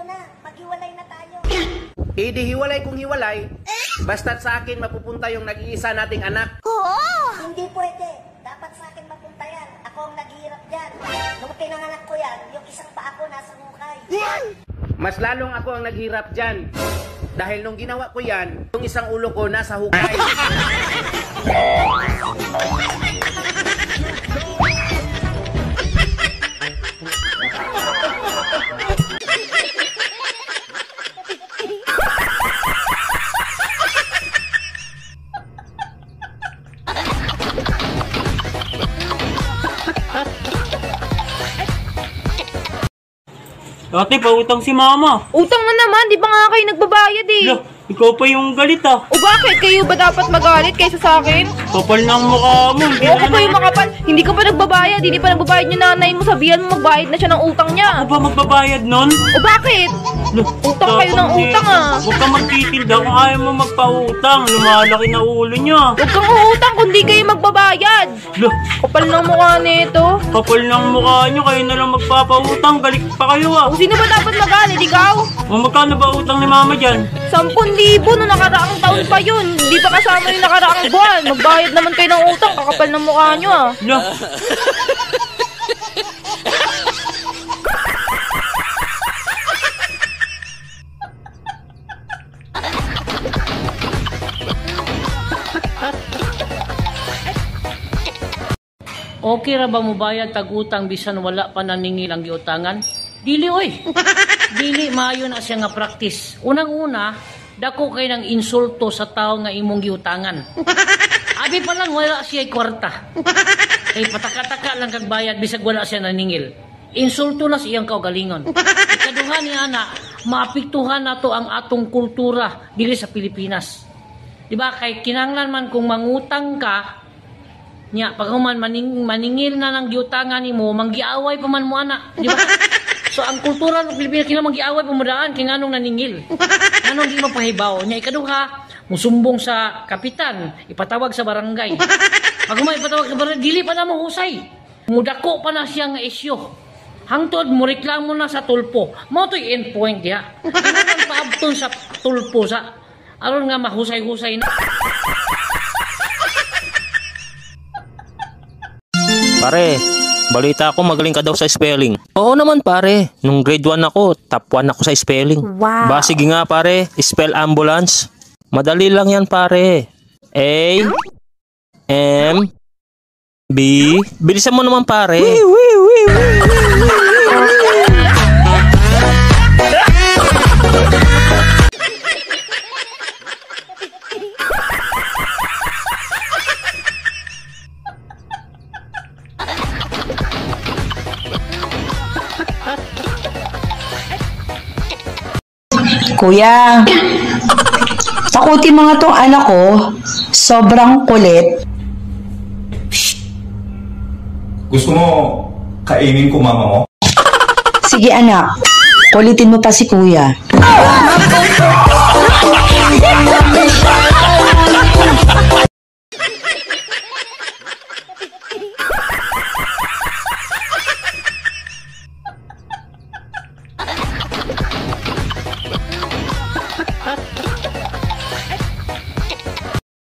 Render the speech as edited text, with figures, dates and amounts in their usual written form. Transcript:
na, maghiwalay na tayo. Hiwalay kung hiwalay, basta't sa akin mapupunta yung nag-iisa nating anak. Hindi pwede. Dapat sa akin mapunta yan. Ako ang naghihirap dyan. Nung pinanganak ko yan, yung isang paa ko nasa hukay. Mas lalong ako ang naghirap dyan. Dahil nung ginawa ko yan, yung isang ulo ko nasa hukay. Ate, pautang si mama. Utang na naman, di ba nga kayo nagbabayad eh? Lah, ikaw pa yung galit ah. O bakit? Kayo ba dapat magalit kaysa sa akin? Kapal ng mukha mo. O ako pa yung makapal. Hindi ka pa nagbabayad. Hindi pa nagbabayad yung nanay mo. Sabihan mo magbayad na siya ng utang niya. Ako ba magbabayad nun? O bakit? Utang kayo ng utang ah. Huwag kang magtitilda kung ayaw mo magpautang. Lumalaki na ulo niya. Huwag kang uutang kung di kayo magbabayad. Lah, Kapal ng mukha nito. kapal ng mukha niyo. Kayo na lang magpapautang. Galit pa kayo ah. O sino ba dapat magalit? Ikaw? O magkano ba utang ni mama dyan? 10,000 no nakaraang taon pa yun. Hindi pa kasama yung nakaraang buwan. Magbayad naman kayo ng utang. Kakapal ng mukha nyo ah. Lah, Okay ra ba mo bayad tag-utang bisan wala pa naningil ang giutangan? Dili oy. Dili maayo na siya nga practice. Unang-una, dako kay nang insulto sa tao nga imong giutangan. Abi pa lang wala siya kwarta. Kay pataka-taka lang kag bayad bisag wala siya naningil. Insulto na siyang kaugalingon. Ikaduha ni ana, maapektuhan nato ang atong kultura dili sa Pilipinas. Di ba kay kinahanglan man kung mangutang ka nya pag human maningil na ng giutangan nimo manggiaway pa man mo ana, di ba? So ang kultura ng Pilipinas kinahanglan manggiaway pamadaan kay nganong naningil. Nganong di mapahibaw nya ikaduha musumbong sa kapitan, ipatawag sa barangay. Pag human ipatawag sa barangay dili pa na mo husay. Mudako pa na siya nga isyu. Hangtod mo reklamo na sa tulpo. Mo to'y endpoint diha. Kinahanglan paabton sa tulpo sa aron nga mahusay-husay na. Pare, balita ko magaling ka daw sa spelling. Oo naman pare, nung grade 1 ako, top 1 ako sa spelling. Wow. Ba sige nga pare, spell ambulance. Madali lang yan pare. A, M, B. Bilisan mo naman pare. Kuya, takutin mga tong anak ko, sobrang kulit. Gusto mo kainin ko mama mo? Sige anak, kulitin mo pa si kuya.